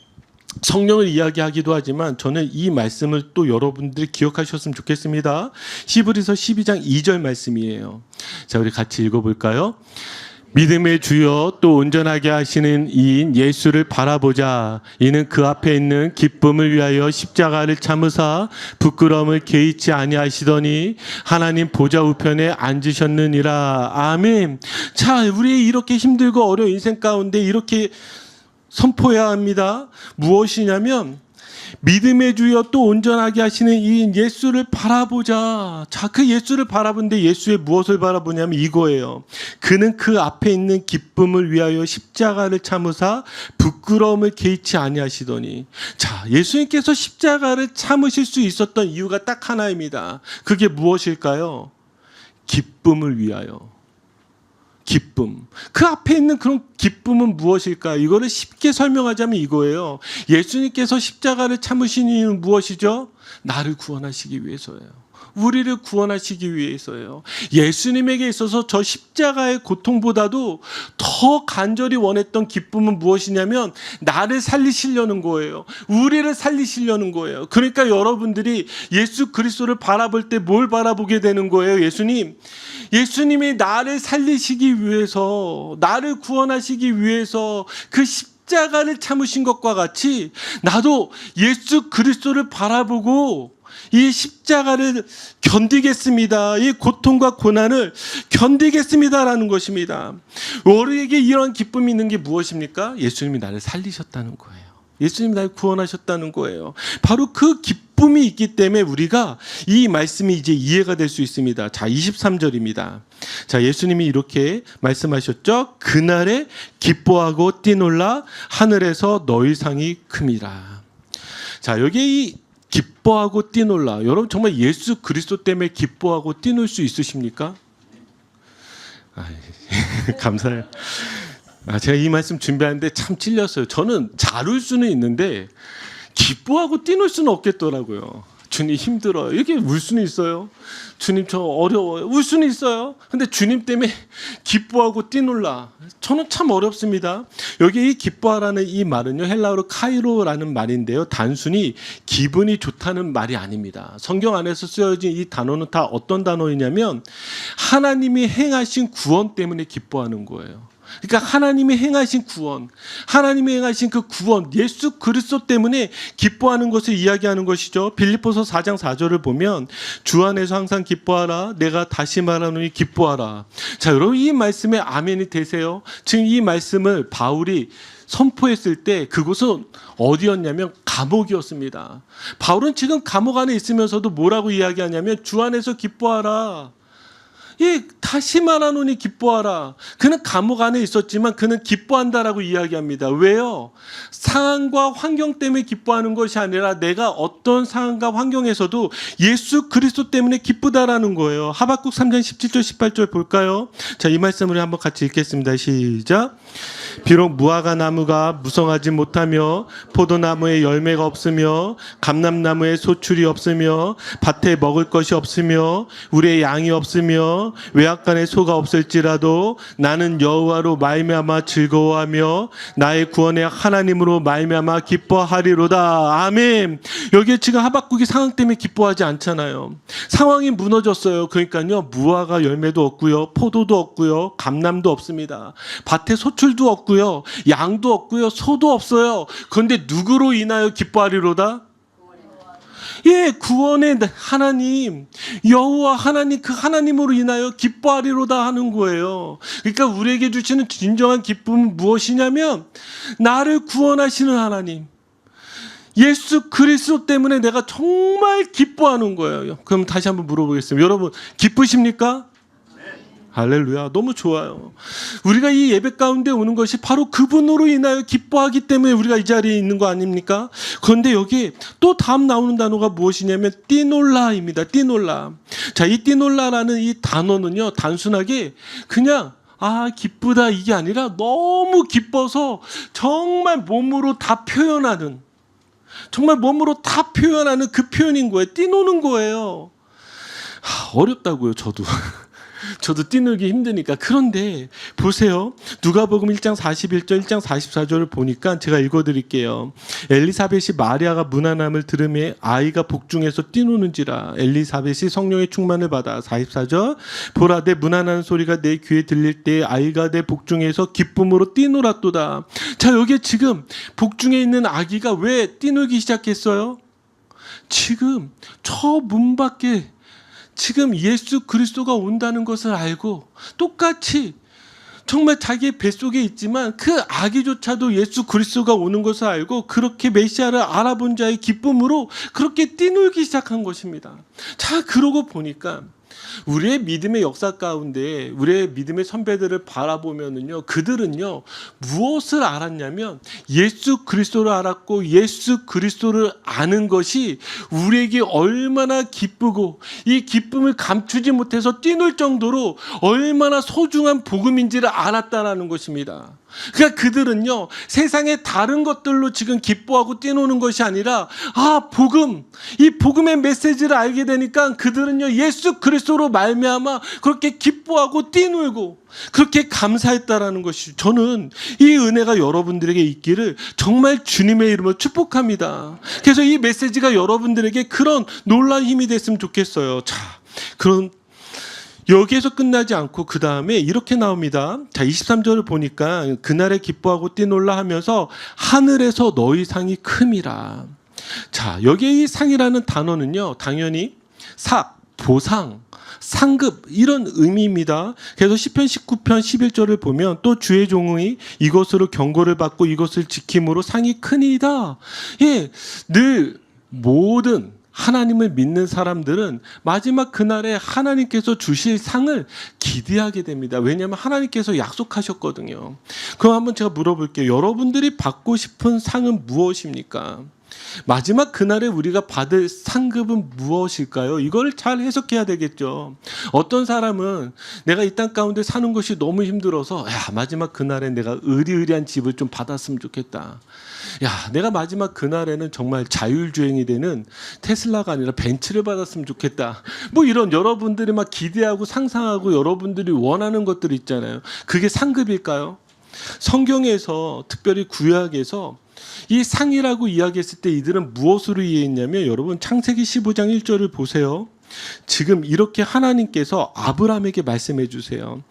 [SPEAKER 1] 성령을 이야기하기도 하지만 저는 이 말씀을 또 여러분들이 기억하셨으면 좋겠습니다. 히브리서 12장 2절 말씀이에요. 자, 우리 같이 읽어볼까요? 믿음의 주여 또 온전하게 하시는 이인 예수를 바라보자. 이는 그 앞에 있는 기쁨을 위하여 십자가를 참으사 부끄러움을 개의치 아니하시더니 하나님 보좌 우편에 앉으셨느니라. 아멘. 자, 우리 이렇게 힘들고 어려운 인생 가운데 이렇게 선포해야 합니다. 무엇이냐면 믿음의 주여 또 온전하게 하시는 이 예수를 바라보자. 자, 그 예수를 바라보는데 예수의 무엇을 바라보냐면 이거예요. 그는 그 앞에 있는 기쁨을 위하여 십자가를 참으사 부끄러움을 개의치 아니하시더니. 자, 예수님께서 십자가를 참으실 수 있었던 이유가 딱 하나입니다. 그게 무엇일까요? 기쁨을 위하여. 기쁨. 그 앞에 있는 그런 기쁨은 무엇일까? 이거를 쉽게 설명하자면 이거예요. 예수님께서 십자가를 참으신 이유는 무엇이죠? 나를 구원하시기 위해서예요. 우리를 구원하시기 위해서예요. 예수님에게 있어서 저 십자가의 고통보다도 더 간절히 원했던 기쁨은 무엇이냐면 나를 살리시려는 거예요. 우리를 살리시려는 거예요. 그러니까 여러분들이 예수 그리스도를 바라볼 때 뭘 바라보게 되는 거예요? 예수님이 나를 살리시기 위해서, 나를 구원하시기 위해서 그 십자가를 참으신 것과 같이 나도 예수 그리스도를 바라보고 이 십자가를 견디겠습니다. 이 고통과 고난을 견디겠습니다라는 것입니다. 우리에게 이런 기쁨이 있는 게 무엇입니까? 예수님이 나를 살리셨다는 거예요. 예수님이 나를 구원하셨다는 거예요. 바로 그 기쁨 기쁨이 있기 때문에 우리가 이 말씀이 이제 이해가 될 수 있습니다. 자, 23절입니다. 자, 예수님이 이렇게 말씀하셨죠. 그날에 기뻐하고 뛰놀라 하늘에서 너희 상이 큼이라. 자, 여기 이 기뻐하고 뛰놀라. 여러분 정말 예수 그리스도 때문에 기뻐하고 뛰놀 수 있으십니까? 감사해요. 제가 이 말씀 준비하는데 참 찔렸어요. 저는 잘 울 수는 있는데 기뻐하고 뛰놀 수는 없겠더라고요. 주님 힘들어요. 이렇게 울 수는 있어요. 주님 저 어려워요. 울 수는 있어요. 근데 주님 때문에 기뻐하고 뛰놀라. 저는 참 어렵습니다. 여기 이 기뻐하라는 이 말은요, 헬라어로 카이로라는 말인데요. 단순히 기분이 좋다는 말이 아닙니다. 성경 안에서 쓰여진 이 단어는 다 어떤 단어이냐면 하나님이 행하신 구원 때문에 기뻐하는 거예요. 그러니까 하나님이 행하신 구원, 하나님이 행하신 그 구원, 예수 그리스도 때문에 기뻐하는 것을 이야기하는 것이죠. 빌립보서 4장 4절을 보면 주 안에서 항상 기뻐하라. 내가 다시 말하노니 기뻐하라. 자, 여러분 이 말씀에 아멘이 되세요. 지금 이 말씀을 바울이 선포했을 때 그곳은 어디였냐면 감옥이었습니다. 바울은 지금 감옥 안에 있으면서도 뭐라고 이야기하냐면 주 안에서 기뻐하라. 예, 다시 말하노니 기뻐하라. 그는 감옥 안에 있었지만 그는 기뻐한다라고 이야기합니다. 왜요? 상황과 환경 때문에 기뻐하는 것이 아니라 내가 어떤 상황과 환경에서도 예수 그리스도 때문에 기쁘다라는 거예요. 하박국 3장 17절 18절 볼까요? 자, 이 말씀을 한번 같이 읽겠습니다. 시작. 비록 무화과 나무가 무성하지 못하며 포도나무에 열매가 없으며 감람나무에 소출이 없으며 밭에 먹을 것이 없으며 우리의 양이 없으며 외양간에 소가 없을지라도 나는 여호와로 말미암아 즐거워하며 나의 구원의 하나님으로 말미암아 기뻐하리로다. 아멘. 여기에 지금 하박국이 상황 때문에 기뻐하지 않잖아요. 상황이 무너졌어요. 그러니까요, 무화과 열매도 없고요, 포도도 없고요, 감람도 없습니다. 밭에 소출도 없고요, 양도 없고요, 소도 없어요. 그런데 누구로 인하여 기뻐하리로다? 예, 구원의 하나님, 여호와 하나님, 그 하나님으로 인하여 기뻐하리로다 하는 거예요. 그러니까 우리에게 주시는 진정한 기쁨은 무엇이냐면 나를 구원하시는 하나님, 예수 그리스도 때문에 내가 정말 기뻐하는 거예요. 그럼 다시 한번 물어보겠습니다. 여러분 기쁘십니까? 할렐루야. 너무 좋아요. 우리가 이 예배 가운데 오는 것이 바로 그분으로 인하여 기뻐하기 때문에 우리가 이 자리에 있는 거 아닙니까? 그런데 여기 또 다음 나오는 단어가 무엇이냐면 띠놀라입니다. 띠놀라. 자, 이 띠놀라라는 이 단어는요, 단순하게 그냥 기쁘다 이게 아니라 너무 기뻐서 정말 몸으로 다 표현하는, 정말 몸으로 다 표현하는 그 표현인 거예요. 띠노는 거예요. 어렵다고요, 저도 뛰놀기 힘드니까. 그런데 보세요. 누가복음 1장 41절 1장 44절을 보니까 제가 읽어드릴게요. 엘리사벳이 마리아가 문안함을 들으며 아이가 복중에서 뛰노는지라. 엘리사벳이 성령의 충만을 받아. 44절 보라 내 문안하는 소리가 내 귀에 들릴 때 아이가 내 복중에서 기쁨으로 뛰놀았도다. 자, 여기에 지금 복중에 있는 아기가 왜 뛰놀기 시작했어요? 지금 저 문 밖에 지금 예수 그리스도가 온다는 것을 알고 똑같이 정말 자기의 뱃속에 있지만 그 아기조차도 예수 그리스도가 오는 것을 알고 그렇게 메시아를 알아본 자의 기쁨으로 그렇게 뛰놀기 시작한 것입니다. 자, 그러고 보니까 우리의 믿음의 역사 가운데 우리의 믿음의 선배들을 바라보면은요, 그들은요 무엇을 알았냐면 예수 그리스도를 알았고 예수 그리스도를 아는 것이 우리에게 얼마나 기쁘고 이 기쁨을 감추지 못해서 뛰놀 정도로 얼마나 소중한 복음인지를 알았다라는 것입니다. 그러니까 그들은요 세상의 다른 것들로 지금 기뻐하고 뛰노는 것이 아니라 복음, 이 복음의 메시지를 알게 되니까 그들은요 예수 그리스도로 말미암아 그렇게 기뻐하고 뛰놀고 그렇게 감사했다라는 것이, 저는 이 은혜가 여러분들에게 있기를 정말 주님의 이름으로 축복합니다. 그래서 이 메시지가 여러분들에게 그런 놀라운 힘이 됐으면 좋겠어요. 자, 그런 여기에서 끝나지 않고 그 다음에 이렇게 나옵니다. 자, 23절을 보니까 그날에 기뻐하고 뛰놀라 하면서 하늘에서 너희 상이 큼이라. 자, 여기에 이 상이라는 단어는요 당연히 보상, 상급 이런 의미입니다. 그래서 시편 19편 11절을 보면 또 주의 종의 이것으로 경고를 받고 이것을 지킴으로 상이 크니이다. 예, 늘 모든 하나님을 믿는 사람들은 마지막 그날에 하나님께서 주실 상을 기대하게 됩니다. 왜냐하면 하나님께서 약속하셨거든요. 그럼 한번 제가 물어볼게요. 여러분들이 받고 싶은 상은 무엇입니까? 마지막 그날에 우리가 받을 상급은 무엇일까요? 이걸 잘 해석해야 되겠죠. 어떤 사람은 내가 이 땅 가운데 사는 것이 너무 힘들어서 마지막 그날에 내가 으리으리한 집을 좀 받았으면 좋겠다. 내가 마지막 그날에는 정말 자율주행이 되는 테슬라가 아니라 벤츠를 받았으면 좋겠다. 뭐 이런 여러분들이 막 기대하고 상상하고 여러분들이 원하는 것들이 있잖아요. 그게 상급일까요? 성경에서 특별히 구약에서 이 상이라고 이야기했을 때 이들은 무엇으로 이해했냐면 여러분 창세기 15장 1절을 보세요. 지금 이렇게 하나님께서 아브라함에게 말씀해 주세요.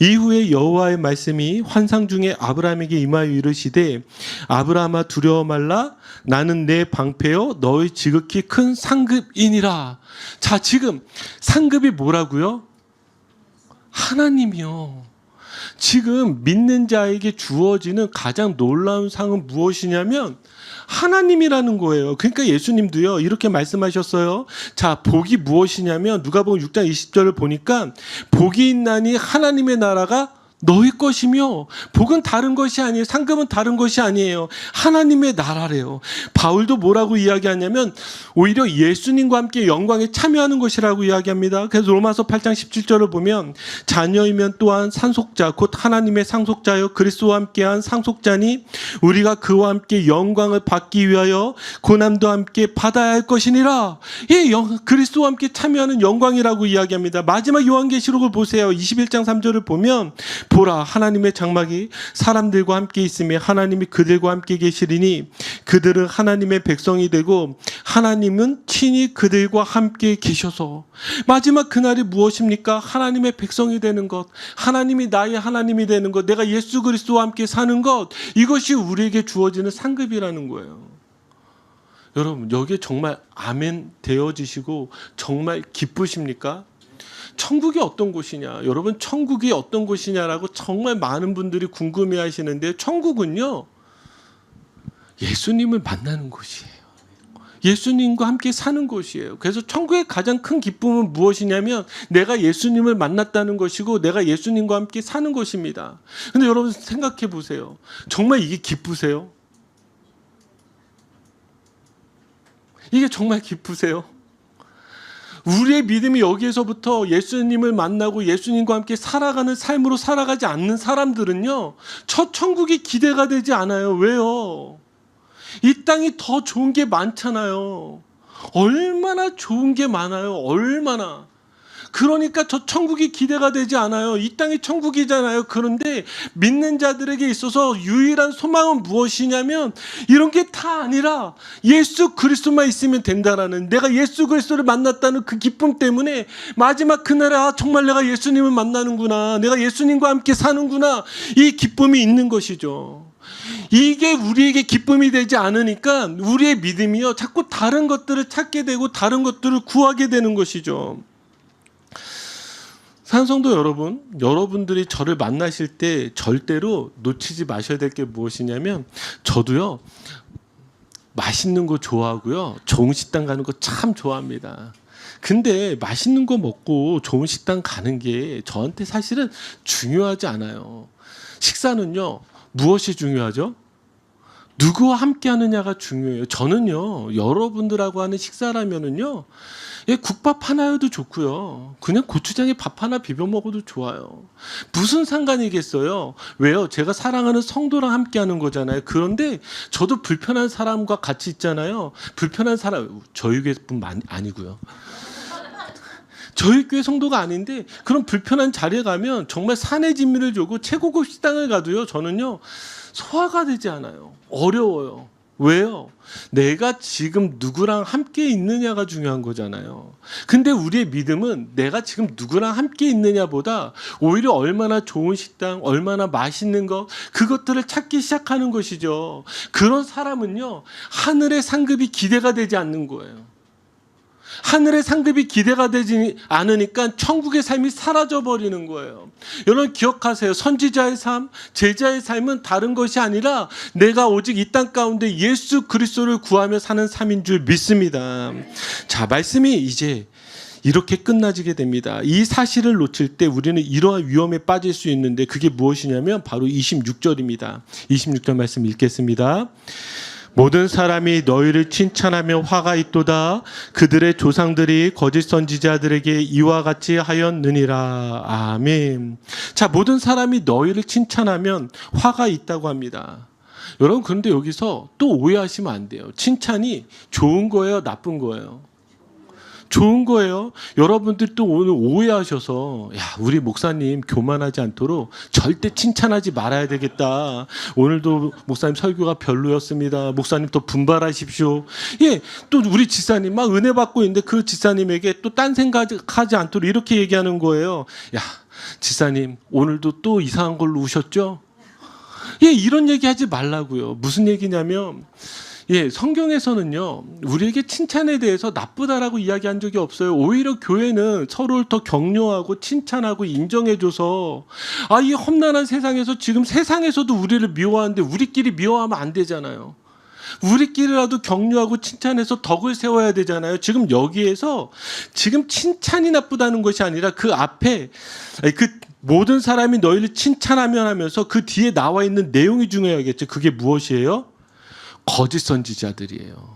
[SPEAKER 1] 이후에 여호와의 말씀이 환상 중에 아브라함에게 임하여 이르시되 아브라함아 두려워 말라 나는 내 방패여 너의 지극히 큰 상급이니라. 자, 지금 상급이 뭐라고요? 하나님이요. 지금 믿는 자에게 주어지는 가장 놀라운 상은 무엇이냐면 하나님이라는 거예요. 그러니까 예수님도요 이렇게 말씀하셨어요. 자, 복이 무엇이냐면 누가복음 6장 20절을 보니까 복이 있나니 하나님의 나라가 너희 것이며 복은 다른 것이 아니에요. 상급은 다른 것이 아니에요. 하나님의 나라래요. 바울도 뭐라고 이야기하냐면 오히려 예수님과 함께 영광에 참여하는 것이라고 이야기합니다. 그래서 로마서 8장 17절을 보면 자녀이면 또한 상속자 곧 하나님의 상속자여 그리스도와 함께한 상속자니 우리가 그와 함께 영광을 받기 위하여 고난도 함께 받아야 할 것이니라. 그리스도와 함께 참여하는 영광이라고 이야기합니다. 마지막 요한계시록을 보세요. 21장 3절을 보면 보라 하나님의 장막이 사람들과 함께 있으며 하나님이 그들과 함께 계시리니 그들은 하나님의 백성이 되고 하나님은 친히 그들과 함께 계셔서. 마지막 그날이 무엇입니까? 하나님의 백성이 되는 것, 하나님이 나의 하나님이 되는 것, 내가 예수 그리스도와 함께 사는 것, 이것이 우리에게 주어지는 상급이라는 거예요. 여러분 여기에 정말 아멘 되어지시고 정말 기쁘십니까? 천국이 어떤 곳이냐? 여러분 천국이 어떤 곳이냐라고 정말 많은 분들이 궁금해 하시는데 천국은요 예수님을 만나는 곳이에요. 예수님과 함께 사는 곳이에요. 그래서 천국의 가장 큰 기쁨은 무엇이냐면 내가 예수님을 만났다는 것이고 내가 예수님과 함께 사는 것입니다. 근데 여러분 생각해 보세요. 정말 이게 기쁘세요? 이게 정말 기쁘세요? 우리의 믿음이 여기에서부터 예수님을 만나고 예수님과 함께 살아가는 삶으로 살아가지 않는 사람들은요 첫 천국이 기대가 되지 않아요. 왜요? 이 땅이 더 좋은 게 많잖아요. 얼마나 좋은 게 많아요. 얼마나. 그러니까 저 천국이 기대가 되지 않아요. 이 땅이 천국이잖아요. 그런데 믿는 자들에게 있어서 유일한 소망은 무엇이냐면 이런 게 다 아니라 예수 그리스도만 있으면 된다라는, 내가 예수 그리스도를 만났다는 그 기쁨 때문에 마지막 그날에 정말 내가 예수님을 만나는구나, 내가 예수님과 함께 사는구나, 이 기쁨이 있는 것이죠. 이게 우리에게 기쁨이 되지 않으니까 우리의 믿음이요 자꾸 다른 것들을 찾게 되고 다른 것들을 구하게 되는 것이죠. 산성도 여러분, 여러분들이 저를 만나실 때 절대로 놓치지 마셔야 될 게 무엇이냐면 저도요 맛있는 거 좋아하고요 좋은 식당 가는 거 참 좋아합니다. 근데 맛있는 거 먹고 좋은 식당 가는 게 저한테 사실은 중요하지 않아요. 식사는요 무엇이 중요하죠? 누구와 함께 하느냐가 중요해요. 저는요 여러분들하고 하는 식사라면은요 국밥 하나여도 좋고요 그냥 고추장에 밥 하나 비벼 먹어도 좋아요. 무슨 상관이겠어요? 왜요? 제가 사랑하는 성도랑 함께 하는 거잖아요. 그런데 저도 불편한 사람과 같이 있잖아요. 불편한 사람, 저희 교회뿐 아니고요 저희 교회 성도가 아닌데 그런 불편한 자리에 가면 정말 산의 진미를 주고 최고급 식당을 가도요 저는요 소화가 되지 않아요. 어려워요. 왜요? 내가 지금 누구랑 함께 있느냐가 중요한 거잖아요. 근데 우리의 믿음은 내가 지금 누구랑 함께 있느냐보다 오히려 얼마나 좋은 식당, 얼마나 맛있는 것, 그것들을 찾기 시작하는 것이죠. 그런 사람은요 하늘의 상급이 기대가 되지 않는 거예요. 하늘의 상급이 기대가 되지 않으니까 천국의 삶이 사라져버리는 거예요. 여러분 기억하세요. 선지자의 삶, 제자의 삶은 다른 것이 아니라 내가 오직 이 땅 가운데 예수 그리스도를 구하며 사는 삶인 줄 믿습니다. 자, 말씀이 이제 이렇게 끝나지게 됩니다. 이 사실을 놓칠 때 우리는 이러한 위험에 빠질 수 있는데 그게 무엇이냐면 바로 26절입니다. 26절 말씀 읽겠습니다. 모든 사람이 너희를 칭찬하며 화가 있도다. 그들의 조상들이 거짓 선지자들에게 이와 같이 하였느니라. 아멘. 자, 모든 사람이 너희를 칭찬하면 화가 있다고 합니다. 여러분, 그런데 여기서 또 오해하시면 안 돼요. 칭찬이 좋은 거예요, 나쁜 거예요? 좋은 거예요. 여러분들 또 오늘 오해하셔서 야, 우리 목사님 교만하지 않도록 절대 칭찬하지 말아야 되겠다. 오늘도 목사님 설교가 별로였습니다. 목사님 더 분발하십시오. 예, 또 우리 지사님 막 은혜 받고 있는데 그 지사님에게 또 딴 생각하지 않도록 이렇게 얘기하는 거예요. 야, 지사님 오늘도 또 이상한 걸로 우셨죠? 예, 이런 얘기하지 말라고요. 무슨 얘기냐면 예, 성경에서는요, 우리에게 칭찬에 대해서 나쁘다라고 이야기한 적이 없어요. 오히려 교회는 서로를 더 격려하고 칭찬하고 인정해줘서, 아, 이 험난한 세상에서 지금 세상에서도 우리를 미워하는데 우리끼리 미워하면 안 되잖아요. 우리끼리라도 격려하고 칭찬해서 덕을 세워야 되잖아요. 지금 여기에서 지금 칭찬이 나쁘다는 것이 아니라 그 앞에 그 모든 사람이 너희를 칭찬하면 하면서 그 뒤에 나와 있는 내용이 중요하겠죠. 그게 무엇이에요? 거짓 선지자들이에요.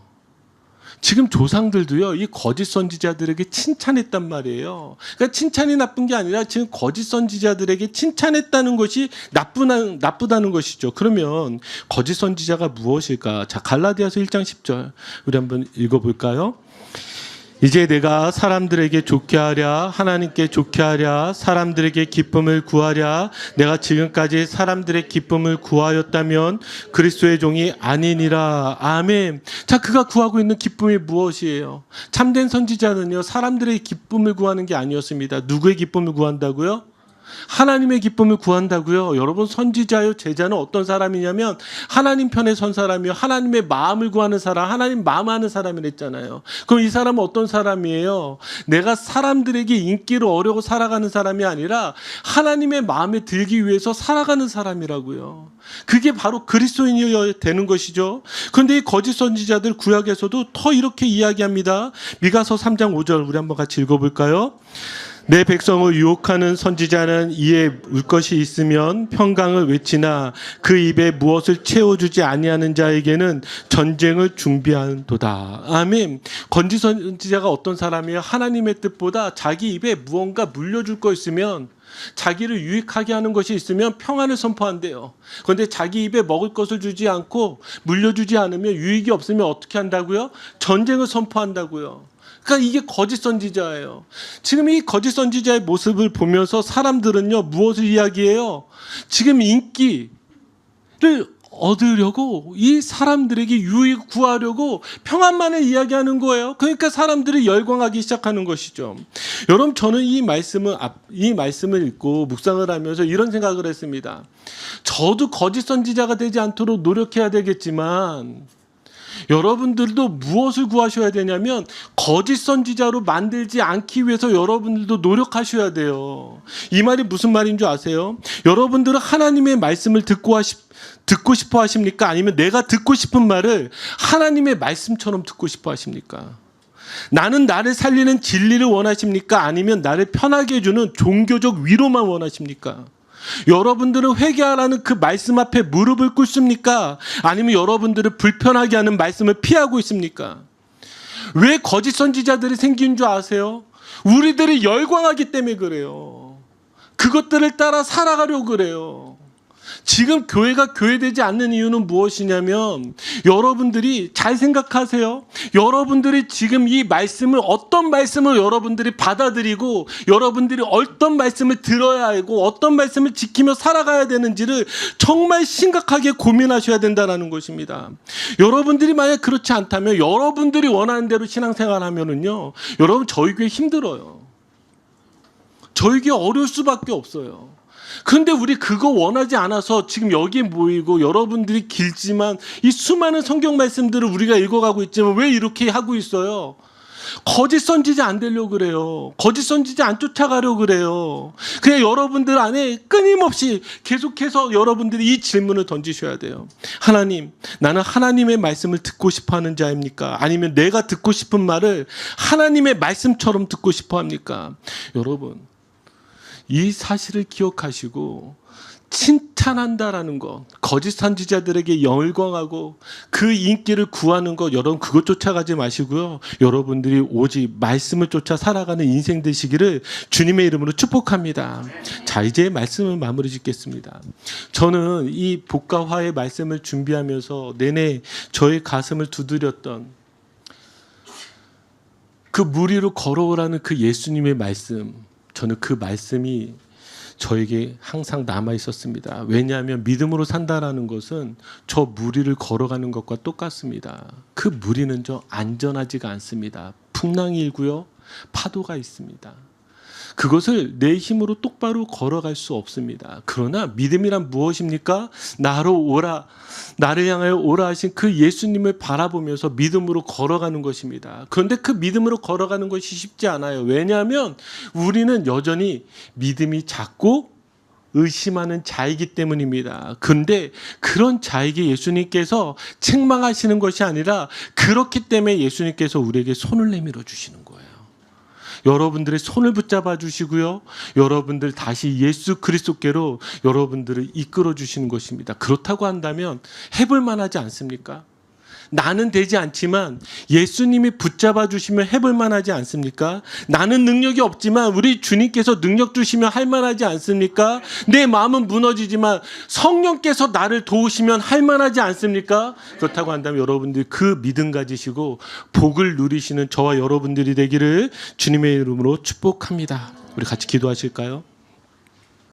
[SPEAKER 1] 지금 조상들도요, 이 거짓 선지자들에게 칭찬했단 말이에요. 그러니까 칭찬이 나쁜 게 아니라 지금 거짓 선지자들에게 칭찬했다는 것이 나쁘다는 것이죠. 그러면 거짓 선지자가 무엇일까? 자, 갈라디아서 1장 10절 우리 한번 읽어볼까요? 이제 내가 사람들에게 좋게 하랴, 하나님께 좋게 하랴, 사람들에게 기쁨을 구하랴. 내가 지금까지 사람들의 기쁨을 구하였다면 그리스도의 종이 아니니라. 아멘. 자, 그가 구하고 있는 기쁨이 무엇이에요? 참된 선지자는요, 사람들의 기쁨을 구하는 게 아니었습니다. 누구의 기쁨을 구한다고요? 하나님의 기쁨을 구한다고요. 여러분, 선지자요 제자는 어떤 사람이냐면 하나님 편에 선 사람이요, 하나님의 마음을 구하는 사람, 하나님 마음 하는 사람이랬잖아요. 그럼 이 사람은 어떤 사람이에요? 내가 사람들에게 인기를 얻으려고 살아가는 사람이 아니라 하나님의 마음에 들기 위해서 살아가는 사람이라고요. 그게 바로 그리스도인이 되는 것이죠. 그런데 이 거짓 선지자들 구약에서도 더 이렇게 이야기합니다. 미가서 3장 5절 우리 한번 같이 읽어볼까요? 내 백성을 유혹하는 선지자는 이에 울 것이 있으면 평강을 외치나 그 입에 무엇을 채워주지 아니하는 자에게는 전쟁을 준비한도다. 아멘. 거짓 선지자가 어떤 사람이에요? 하나님의 뜻보다 자기 입에 무언가 물려줄 거 있으면, 자기를 유익하게 하는 것이 있으면 평안을 선포한대요. 그런데 자기 입에 먹을 것을 주지 않고 물려주지 않으면, 유익이 없으면 어떻게 한다고요? 전쟁을 선포한다고요. 그러니까 이게 거짓 선지자예요. 지금 이 거짓 선지자의 모습을 보면서 사람들은요, 무엇을 이야기해요? 지금 인기를 얻으려고, 이 사람들에게 유익 구하려고 평안만을 이야기하는 거예요. 그러니까 사람들이 열광하기 시작하는 것이죠. 여러분, 저는 이 말씀을 읽고 묵상을 하면서 이런 생각을 했습니다. 저도 거짓 선지자가 되지 않도록 노력해야 되겠지만, 여러분들도 무엇을 구하셔야 되냐면 거짓 선지자로 만들지 않기 위해서 여러분들도 노력하셔야 돼요. 이 말이 무슨 말인 줄 아세요? 여러분들은 하나님의 말씀을 듣고 싶어 하십니까? 아니면 내가 듣고 싶은 말을 하나님의 말씀처럼 듣고 싶어 하십니까? 나는 나를 살리는 진리를 원하십니까? 아니면 나를 편하게 해주는 종교적 위로만 원하십니까? 여러분들은 회개하라는 그 말씀 앞에 무릎을 꿇습니까? 아니면 여러분들을 불편하게 하는 말씀을 피하고 있습니까? 왜 거짓 선지자들이 생긴 줄 아세요? 우리들이 열광하기 때문에 그래요. 그것들을 따라 살아가려고 그래요. 지금 교회가 교회되지 않는 이유는 무엇이냐면, 여러분들이 잘 생각하세요. 여러분들이 지금 이 말씀을, 어떤 말씀을 여러분들이 받아들이고 여러분들이 어떤 말씀을 들어야 하고 어떤 말씀을 지키며 살아가야 되는지를 정말 심각하게 고민하셔야 된다는 것입니다. 여러분들이 만약 그렇지 않다면, 여러분들이 원하는 대로 신앙생활하면은요, 여러분, 저희 교회 힘들어요. 저희 교회 어려울 수밖에 없어요. 그런데 우리 그거 원하지 않아서 지금 여기에 모이고, 여러분들이 길지만 이 수많은 성경 말씀들을 우리가 읽어가고 있지만 왜 이렇게 하고 있어요? 거짓 선지자 안 되려고 그래요. 거짓 선지자 안 쫓아가려고 그래요. 그냥 여러분들 안에 끊임없이 계속해서 여러분들이 이 질문을 던지셔야 돼요. 하나님, 나는 하나님의 말씀을 듣고 싶어 하는 자입니까? 아니면 내가 듣고 싶은 말을 하나님의 말씀처럼 듣고 싶어 합니까? 여러분, 이 사실을 기억하시고 칭찬한다라는 것, 거짓 선지자들에게 열광하고 그 인기를 구하는 것, 여러분 그것 쫓아가지 마시고요. 여러분들이 오직 말씀을 쫓아 살아가는 인생 되시기를 주님의 이름으로 축복합니다. 자, 이제 말씀을 마무리 짓겠습니다. 저는 이 복가화의 말씀을 준비하면서 내내 저의 가슴을 두드렸던 그 물 위로 걸어오라는 그 예수님의 말씀, 저는 그 말씀이 저에게 항상 남아 있었습니다. 왜냐하면 믿음으로 산다라는 것은 저 무리를 걸어가는 것과 똑같습니다. 그 무리는 저 안전하지가 않습니다. 풍랑이 일고요, 파도가 있습니다. 그것을 내 힘으로 똑바로 걸어갈 수 없습니다. 그러나 믿음이란 무엇입니까? 나로 오라, 나를 향하여 오라 하신 그 예수님을 바라보면서 믿음으로 걸어가는 것입니다. 그런데 그 믿음으로 걸어가는 것이 쉽지 않아요. 왜냐하면 우리는 여전히 믿음이 작고 의심하는 자이기 때문입니다. 그런데 그런 자에게 예수님께서 책망하시는 것이 아니라 그렇기 때문에 예수님께서 우리에게 손을 내밀어 주시는 거예요. 여러분들의 손을 붙잡아 주시고요, 여러분들 다시 예수 그리스도께로 여러분들을 이끌어 주시는 것입니다. 그렇다고 한다면 해볼 만하지 않습니까? 나는 되지 않지만 예수님이 붙잡아 주시면 해볼 만하지 않습니까? 나는 능력이 없지만 우리 주님께서 능력 주시면 할 만하지 않습니까? 내 마음은 무너지지만 성령께서 나를 도우시면 할 만하지 않습니까? 그렇다고 한다면 여러분들이 그 믿음 가지시고 복을 누리시는 저와 여러분들이 되기를 주님의 이름으로 축복합니다. 우리 같이 기도하실까요?